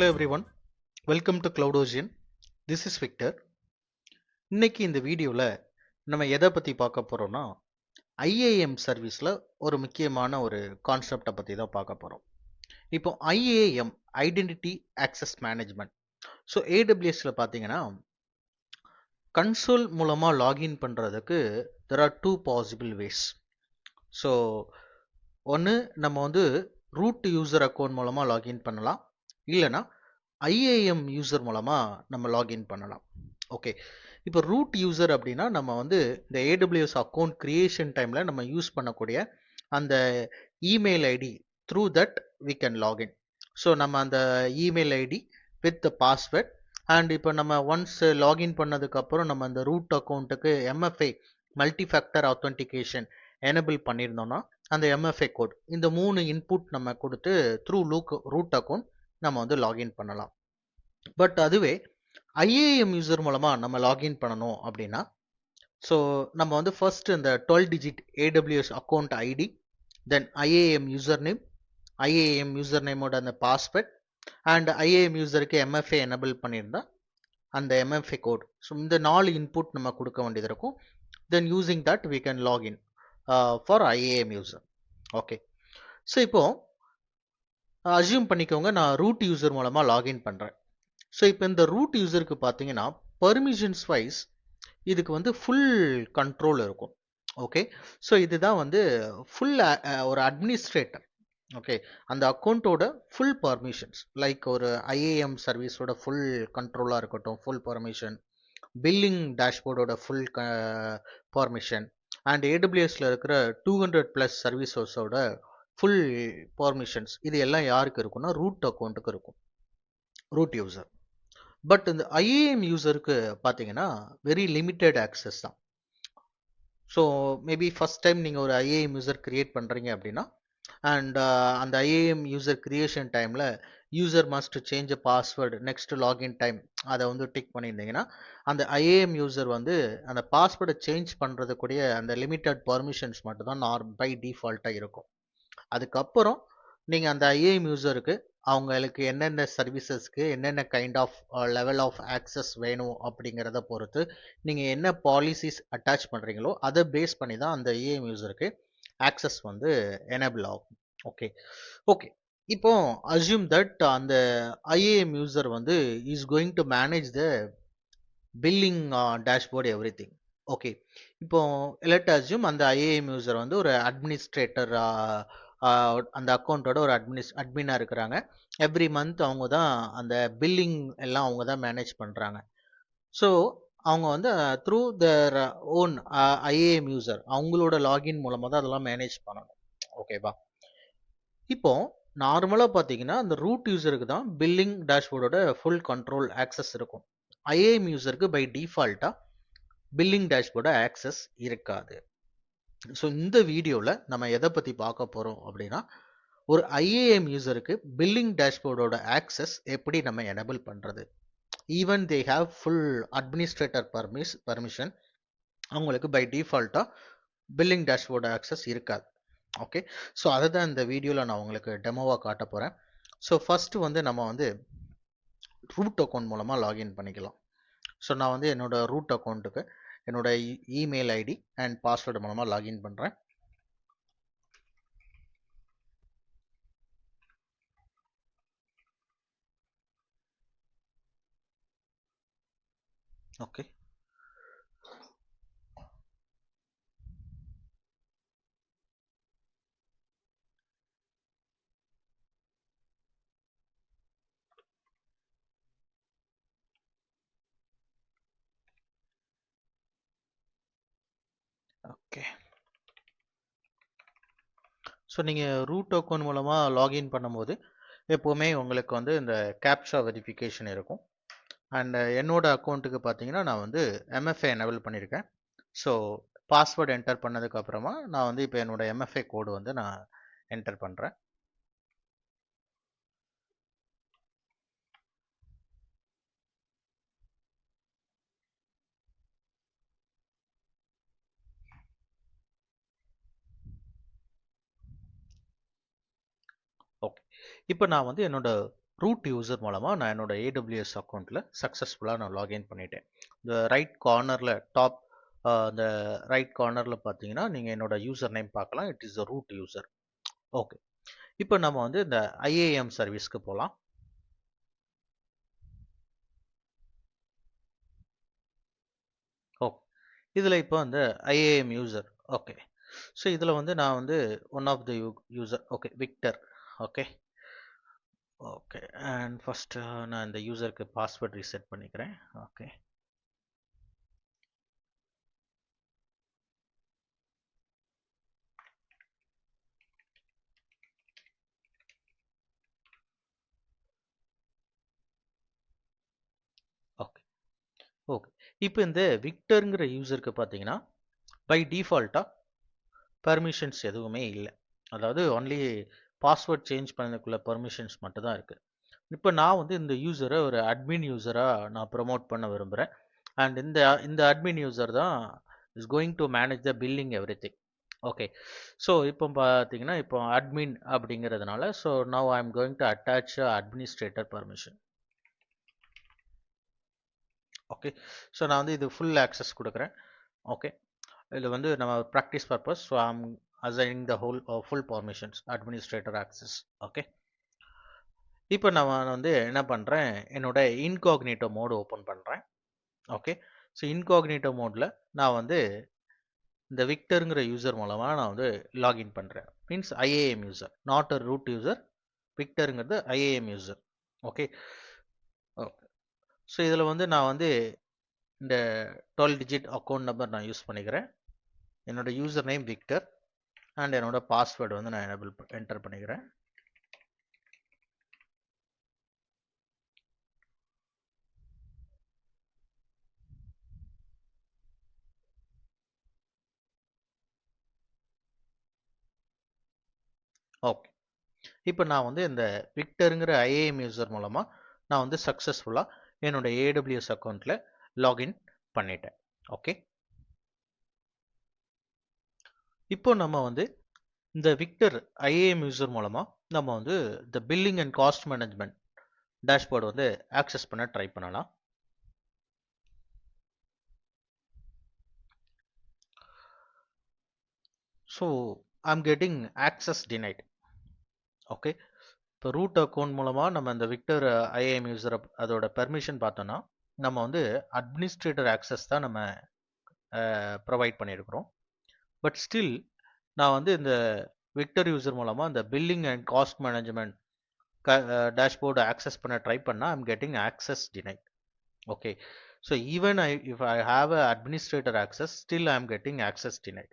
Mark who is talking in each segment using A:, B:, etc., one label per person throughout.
A: Hello everyone, welcome to Cloud Ocean. This is Victor. இன்னைக்கு இந்த வீடியோவில் நம்ம எதை பற்றி பார்க்க போகிறோம்னா ஐஏஎம் சர்வீஸில் ஒரு முக்கியமான ஒரு கான்செப்டை பற்றி தான் பார்க்க போகிறோம். இப்போ IAM identity access management. So ஏடபிள்யூஎஸில் பார்த்தீங்கன்னா கன்சோல் மூலமாக லாகின் பண்ணுறதுக்கு there are 2 possible ways. So ஒன்று நம்ம வந்து ரூட் யூசர் அக்கௌண்ட் மூலமாக லாகின் பண்ணலாம், இல்லைனா ஐஏஎம் யூசர் மூலமாக நம்ம லாகின் பண்ணலாம். ஓகே, இப்போ ரூட் யூசர் அப்படின்னா நம்ம வந்து இந்த ஏடபிள்யூஎஸ் அக்கௌண்ட் கிரியேஷன் டைமில் நம்ம யூஸ் பண்ணக்கூடிய அந்த email ID through that we can login. So நம்ம அந்த email ID with the password and இப்போ நம்ம ஒன்ஸ் லாகின் பண்ணதுக்கப்புறம் நம்ம அந்த ரூட் அக்கௌண்ட்டுக்கு MFA multi factor authentication enable பண்ணியிருந்தோம்னா அந்த எம்எஃப்ஏ கோட் இந்த 3 இன்புட் நம்ம கொடுத்து த்ரூ ரூட் அக்கௌண்ட் நம்ம வந்து லாகின் பண்ணலாம். பட் அதுவே ஐஏஎம் யூசர் மூலமாக நம்ம லாகின் பண்ணணும் அப்படின்னா ஸோ நம்ம வந்து ஃபர்ஸ்ட் இந்த 12 digit AWS account ID, then IAM user name, IAM user நேமோட அந்த பாஸ்வேர்ட் அண்ட் ஐஏஎம் யூசருக்கு எம்எஃப்ஏ எனேபிள் பண்ணியிருந்தா அந்த எம்எஃப்ஏ கோட். ஸோ இந்த 4 இன்புட் நம்ம கொடுக்க வேண்டியது இருக்கும். Then using that we can login for IAM user. Okay, so இப்போ அசியூம் பண்ணிக்கோங்க நான் ரூட் யூசர் மூலமாக லாகின் பண்ணுறேன். ஸோ இப்போ இந்த ரூட் யூசருக்கு பார்த்தீங்கன்னா பர்மிஷன்ஸ் வைஸ் இதுக்கு வந்து ஃபுல் கண்ட்ரோல் இருக்கும். ஓகே, ஸோ இதுதான் வந்து ஃபுல் ஒரு அட்மினிஸ்ட்ரேட்டர். ஓகே, அந்த அக்கௌண்ட்டோட ஃபுல் பர்மிஷன்ஸ் லைக் ஒரு ஐஏஎம் சர்வீஸோட ஃபுல் கண்ட்ரோலாக இருக்கட்டும், ஃபுல் பர்மிஷன், பில்லிங் டேஷ்போர்டோட ஃபுல் பர்மிஷன் அண்ட் ஏடபிள்யூஎஸ்ல இருக்கிற 200+ சர்வீசஸோட ஃபுல் பர்மிஷன்ஸ் இது எல்லாம் யாருக்கு இருக்குன்னா ரூட் அக்கௌண்ட்டுக்கு இருக்கும், ரூட் யூசர். பட் இந்த ஐஏஎம் யூசருக்கு பார்த்தீங்கன்னா வெரி லிமிட்டெட் ஆக்சஸ் தான். ஸோ மேபி ஃபர்ஸ்ட் டைம் நீங்கள் ஒரு ஐஏஎம் யூசர் கிரியேட் பண்ணுறீங்க அப்படின்னா அண்ட் அந்த ஐஏஎம் யூசர் கிரியேஷன் டைமில் user must change a password next login time அதை வந்து டிக் பண்ணியிருந்தீங்கன்னா அந்த ஐஏஎம் யூசர் வந்து அந்த பாஸ்வேர்டை சேஞ்ச் பண்ணுறதுக்கூடிய அந்த லிமிட்டட் பர்மிஷன்ஸ் மட்டும்தான் பை டிஃபால்ட்டாக இருக்கும். அதுக்கப்புறம் நீங்கள் அந்த ஐஏஎம் யூசருக்கு அவங்களுக்கு என்னென்ன சர்வீசஸ்க்கு என்னென்ன kind of level of access வேணும் அப்படிங்கிறத பொறுத்து நீங்கள் என்ன பாலிசிஸ் அட்டாச் பண்ணுறீங்களோ அதை பேஸ் பண்ணி தான் அந்த ஐஏஎம் யூசருக்கு ஆக்சஸ் வந்து எனேபிள் ஆகும். ஓகே ஓகே, இப்போ அஸ்யூம் தட் அந்த ஐஏஎம் யூசர் வந்து is going to manage the billing dashboard every thing. Okay, இப்போ லெட் அஸ்யூம் அந்த ஐஏஎம் யூசர் வந்து ஒரு அட்மினிஸ்ட்ரேட்டர், அந்த அக்கௌண்ட்டோட ஒரு அட்மினாக இருக்கிறாங்க. எவ்ரி மந்த் அவங்க தான் அந்த பில்லிங் எல்லாம் அவங்க தான் மேனேஜ் பண்ணுறாங்க. ஸோ அவங்க வந்து through their own IAM user அவங்களோட லாகின் மூலமாக தான் அதெல்லாம் மேனேஜ் பண்ணணும். ஓகேவா? இப்போ நார்மலாக பார்த்தீங்கன்னா அந்த ரூட் யூசருக்கு தான் பில்லிங் டேஷ்போர்டோட ஃபுல் கண்ட்ரோல் ஆக்சஸ் இருக்கும். ஐஏஎம் யூசருக்கு பை டிஃபால்ட்டாக பில்லிங் டேஷ்போர்ட ஆக்சஸ் இருக்காது. ஸோ இந்த வீடியோவில் நம்ம எதை பற்றி பார்க்க போகிறோம் அப்படின்னா ஒரு ஐஏஎம் யூசருக்கு பில்லிங் டேஷ்போர்டோட ஆக்சஸ் எப்படி நம்ம எனேபிள் பண்ணுறது. Even they have full administrator permission, அவங்களுக்கு பை டிஃபால்ட்டாக பில்லிங் டேஷ்போர்டு ஆக்சஸ் இருக்காது. ஓகே, ஸோ அதை தான் இந்த வீடியோவில் நான் உங்களுக்கு டெமோவாக காட்ட போகிறேன். ஸோ ஃபஸ்ட்டு வந்து நம்ம வந்து ரூட் அக்கௌண்ட் மூலமாக லாகின் பண்ணிக்கலாம். ஸோ நான் வந்து என்னோட ரூட் அக்கௌண்ட்டுக்கு என்னோட இமெயில் ஐடி அண்ட் பாஸ்வேர்டு மூலமாக லாகின் பண்ணுறேன். ஓகே, ஓகே, ஸோ நீங்கள் ரூட் அக்கௌண்ட் மூலமாக லாகின் பண்ணும்போது எப்போவுமே உங்களுக்கு வந்து இந்த கேப்சா வெரிஃபிகேஷன் இருக்கும். அண்ட் என்னோட அக்கௌண்ட்டுக்கு பார்த்தீங்கன்னா நான் வந்து எம்எஃப்ஏ எனேபிள் பண்ணியிருக்கேன். ஸோ பாஸ்வேர்டு என்டர் பண்ணதுக்கு அப்புறமா நான் வந்து இப்போ என்னோட எம்எஃப்ஏ கோடு வந்து நான் என்டர் பண்ணுறேன். ஓகே, இப்போ நான் வந்து என்னோட ரூட் யூசர் மூலமாக நான் என்னோட ஏடபிள்யூஎஸ் அக்கௌண்ட்டில் சக்ஸஸ்ஃபுல்லாக நான் லாகின் பண்ணிட்டேன். இந்த ரைட் கார்னரில் டாப் அந்த ரைட் கார்னரில் பார்த்தீங்கன்னா நீங்கள் என்னோட யூசர் நேம் பார்க்கலாம். It is the root user. Okay, இப்போ நம்ம வந்து இந்த ஐஏஎம் சர்வீஸ்க்கு போகலாம். ஓகே, இதில் இப்போ வந்து ஐஏஎம் யூசர். ஓகே, ஸோ இதில் வந்து நான் வந்து one of the user. Okay, Victor. Okay okay, and first நான் இந்த யூசருக்கு பாஸ்வேர்ட் ரீசெட் பண்ணிக்கிறேன். ஓகே, ஓகே ஓகே, இப்போ இந்த விக்டருங்கிற யூசருக்கு பார்த்தீங்கன்னா பை டிஃபால்ட்டாக பர்மிஷன்ஸ் எதுவுமே இல்லை. அதாவது ஒன்லி பாஸ்வேர்ட் சேஞ்ச் பண்ணதுக்குள்ள பர்மிஷன்ஸ் மட்டும் தான் இருக்குது. இப்போ நான் வந்து இந்த யூசரை ஒரு அட்மின் யூசராக நான் ப்ரொமோட் பண்ண விரும்புகிறேன். அண்ட் இந்த இந்த அட்மின் யூசர் தான் is going to manage the billing every thing. Okay, so இப்போ பார்த்தீங்கன்னா இப்போ அட்மின் அப்படிங்கிறதுனால so now I am going to attach administrator permission. Okay, so நான் வந்து இது ஃபுல் ஆக்சஸ் கொடுக்குறேன். ஓகே, இதில் வந்து நம்ம practice purpose so I am assigning the whole full permissions administrator access. Okay, இப்போ நான் வந்து என்ன பண்ணுறேன், என்னோட இன்காக்னிட்டோ மோடு ஓப்பன் பண்ணுறேன். ஓகே, ஸோ இன்காக்னிட்டோ மோடில் நான் வந்து இந்த விக்டருங்கிற யூசர் மூலமாக நான் வந்து லாகின் பண்ணுறேன். Means IAM user, not a root user. விக்டருங்கிறது IAM user. Okay okay, so இதில் வந்து நான் வந்து இந்த 12 டிஜிட் அக்கௌண்ட் நம்பர் நான் யூஸ் பண்ணிக்கிறேன். என்னோட யூசர் நேம் விக்டர் அண்ட் என்னோட பாஸ்வேர்டு வந்து நான் என்டர் பண்ணிக்கிறேன். ஓகே, இப்போ நான் வந்து இந்த விக்டருங்கிற ஐஏஎம் யூசர் மூலமாக நான் வந்து சக்ஸஸ்ஃபுல்லாக என்னோட ஏடபிள்யூஎஸ் அக்கௌண்ட்டில் லாகின் பண்ணிட்டேன். ஓகே, இப்போ நம்ம வந்து இந்த விக்டர் ஐஏஎம் யூசர் மூலமாக நம்ம வந்து இந்த billing and cost management dashboard வந்து ஆக்சஸ் பண்ண ட்ரை பண்ணலாம். So I'm getting access denied. Okay, இப்போ ரூட் அக்கௌண்ட் மூலமாக நம்ம இந்த விக்டர் ஐஏஎம் யூசர் அதோட பெர்மிஷன் பார்த்தோன்னா நம்ம வந்து அட்மினிஸ்ட்ரேட்டர் ஆக்சஸ் தான் நம்ம ப்ரொவைட் பண்ணியிருக்கிறோம். பட் ஸ்டில் நான் வந்து இந்த விக்டர் யூசர் மூலமாக இந்த billing and cost management dashboard access பண்ண ட்ரை பண்ணால் I'm getting access denied. Okay, so even if I have a administrator access still I am getting access denied.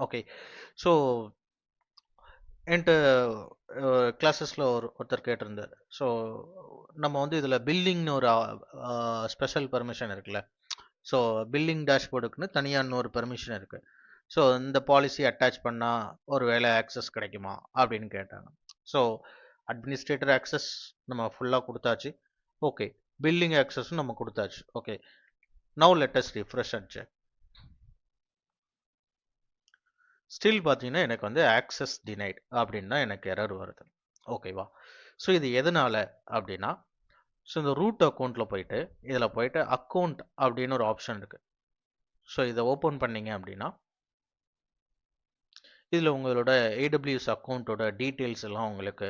A: Okay, so என்கிட்ட கிளாஸஸில் ஒருத்தர் கேட்டிருந்தார். ஸோ நம்ம வந்து இதில் பில்லிங்னு ஒரு ஸ்பெஷல் பர்மிஷன் இருக்குல்ல. ஸோ பில்லிங் டேஷ்போர்டுக்குன்னு தனியாக இன்னொரு பெர்மிஷன் இருக்குது. ஸோ இந்த பாலிசி அட்டாச் பண்ணால் ஒரு வேலை ஆக்சஸ் கிடைக்குமா அப்படின்னு கேட்டாங்க. ஸோ அட்மினிஸ்ட்ரேட்டர் ஆக்சஸ் நம்ம ஃபுல்லாக கொடுத்தாச்சு. ஓகே, பில்லிங் ஆக்சஸும் நம்ம கொடுத்தாச்சு. Okay, now let us refresh and check. Still பார்த்தீங்கன்னா எனக்கு வந்து ஆக்சஸ் டினைட் அப்படின்னு தான் எனக்கு எரர் வருது. ஓகேவா, ஸோ இது எதனால அப்படின்னா ஸோ இந்த ரூட் அக்கௌண்ட்டில் போயிட்டு இதில் போயிட்டு அக்கௌண்ட் அப்படின்னு ஒரு ஆப்ஷன் இருக்குது. ஸோ இதை ஓப்பன் பண்ணீங்க அப்படின்னா இதில் உங்களோட ஏடபிள்யூஎஸ் அக்கௌண்ட்டோட டீட்டெயில்ஸ் எல்லாம் உங்களுக்கு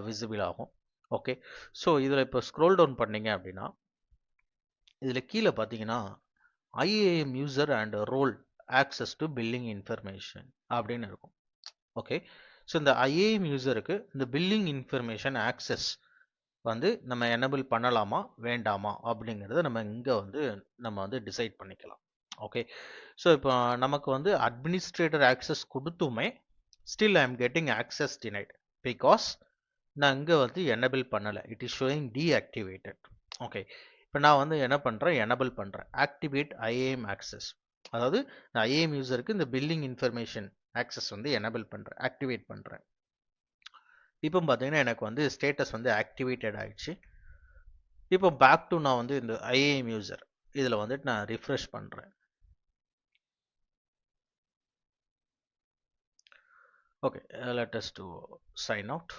A: விசிபிள் ஆகும். ஓகே, ஸோ இதில் இப்போ ஸ்க்ரோல் டவுன் பண்ணீங்க அப்படின்னா இதில் கீழே பார்த்தீங்கன்னா IAM user and role access to billing information அப்படின்னு இருக்கும். ஓகே, ஸோ இந்த ஐஏஎம் யூசருக்கு இந்த பில்லிங் இன்ஃபர்மேஷன் ஆக்சஸ் வந்து நம்ம எனபிள் பண்ணலாமா வேண்டாமா அப்படிங்கிறத நம்ம இங்கே வந்து நம்ம வந்து டிசைட் பண்ணிக்கலாம். ஓகே, ஸோ இப்போ நமக்கு வந்து அட்மினிஸ்ட்ரேட்டர் ஆக்சஸ் கொடுத்துமே still I am getting access denied because நான் இங்கே வந்து எனபிள் பண்ணலை. It is showing deactivated. Okay, இப்போ நான் வந்து என்ன பண்ணுறேன், எனபிள் பண்ணுறேன் ஆக்டிவேட் ஐஏஎம் ஆக்சஸ். அதாவது இந்த ஐஏஎம் யூசருக்கு இந்த பில்லிங் இன்ஃபர்மேஷன் ஆக்சஸ் வந்து எனபிள் பண்ணுறேன், ஆக்டிவேட் பண்ணுறேன். இப்போ பார்த்தீங்கன்னா எனக்கு வந்து ஸ்டேட்டஸ் வந்து ஆக்டிவேட்டட் ஆயிடுச்சு. இப்போ பேக் டு நான் வந்து இந்த ஐஏஎம் யூசர் இதில் வந்துட்டு நான் ரிஃப்ரெஷ் பண்ணுறேன். Okay, let us to sign out.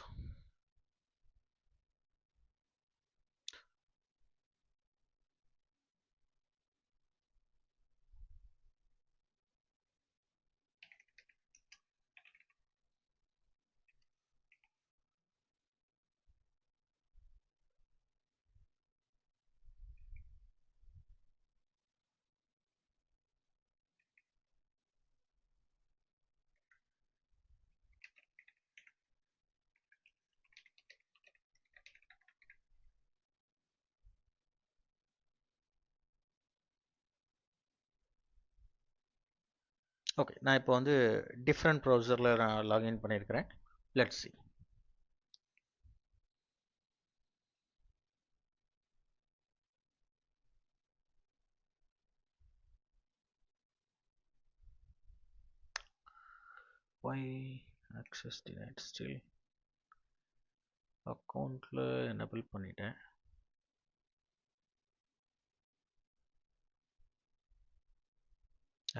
A: Okay, நான் இப்போ வந்து டிஃப்ரெண்ட் ப்ரௌசரில் நான் லாகின் பண்ணியிருக்கிறேன். Let's see. why access denied still அக்கௌண்ட்டில் எனபிள் பண்ணிட்டேன்.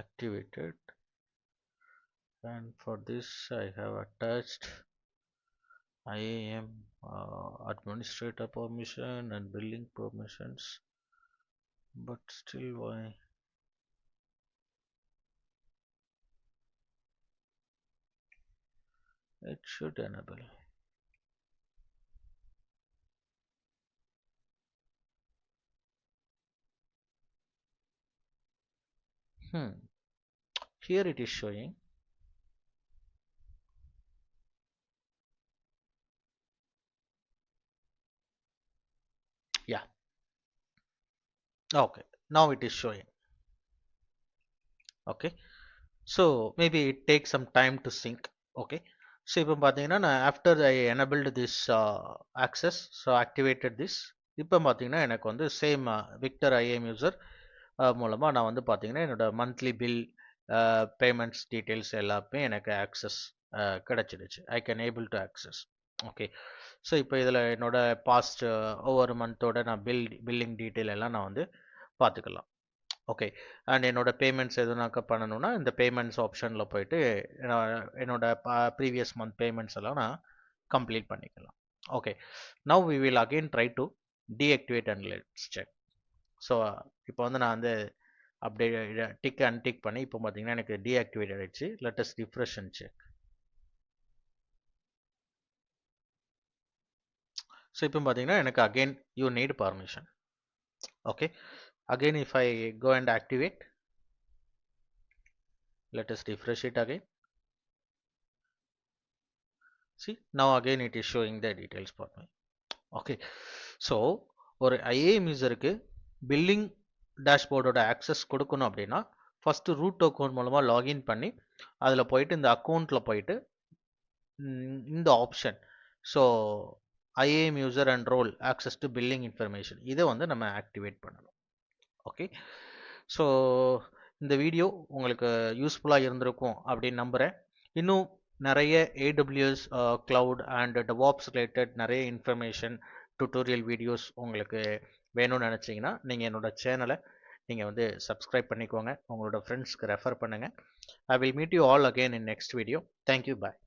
A: activated, and for this I have attached IAM administrator permission and billing permissions, but still why it should enable. Here it is showing. Yeah, okay, now it is showing. Okay, so maybe it takes some time to sync. Okay, so இப்போ பார்த்தீங்கன்னா நான் after I enabled this access, so activated this, இப்போ பார்த்தீங்கன்னா எனக்கு வந்து same Victor IIM user மூலமாக நான் வந்து பார்த்தீங்கன்னா என்னோட மந்த்லி பில் பேமெண்ட்ஸ் டீட்டெயில்ஸ் எல்லாமே எனக்கு ஆக்சஸ் கிடைச்சிடுச்சு. I can able to access. Okay, so இப்போ இதில் என்னோட பாஸ்ட் ஒவ்வொரு மந்தோட நான் பில்லிங் டீட்டெயில் எல்லாம் நான் வந்து பார்த்துக்கலாம். ஓகே, அண்ட் என்னோட பேமெண்ட்ஸ் எதுனாக்க பண்ணணும்னா இந்த பேமெண்ட்ஸ் ஆப்ஷனில் போயிட்டு என்னோட ப்ரீவியஸ் மந்த் பேமெண்ட்ஸ் எல்லாம் நான் கம்ப்ளீட் பண்ணிக்கலாம். Okay, now we will again try to deactivate and let's check. So இப்போ வந்து நான் வந்து அப்படியே டிக் அன்டிக் பண்ணி இப்போ பார்த்தீங்கன்னா எனக்கு டீஆக்டிவேட் ஆகிடுச்சு. Let's refresh and check. So இப்போ பார்த்தீங்கன்னா எனக்கு again you need permission. Okay, again if I go and activate, let us refresh it again. See, now again it is showing the details for me. Okay, so ஒரு IAM யூசருக்கு billing டேஷ்போர்டோட access கொடுக்கணும் அப்படின்னா first root account மூலமாக login பண்ணி அதில் போயிட்டு இந்த அக்கௌண்ட்டில் போயிட்டு இந்த option, so IAM user and role access to billing information, இதை வந்து நம்ம ஆக்டிவேட் பண்ணணும். ஓகே, ஸோ இந்த வீடியோ உங்களுக்கு யூஸ்ஃபுல்லாக இருந்திருக்கும் அப்படின்னு நம்புகிறேன். இன்னும் நிறைய AWS cloud and DevOps related நிறைய இன்ஃபர்மேஷன் டுட்டோரியல் வீடியோஸ் உங்களுக்கு வேணும்னு நினச்சிங்கன்னா நீங்கள் என்னோட சேனலை நீங்கள் வந்து சப்ஸ்கிரைப் பண்ணிக்கோங்க, உங்களோட ஃப்ரெண்ட்ஸ்க்கு ரெஃபர் பண்ணுங்கள். I will meet you all again in next video. Thank you. Bye.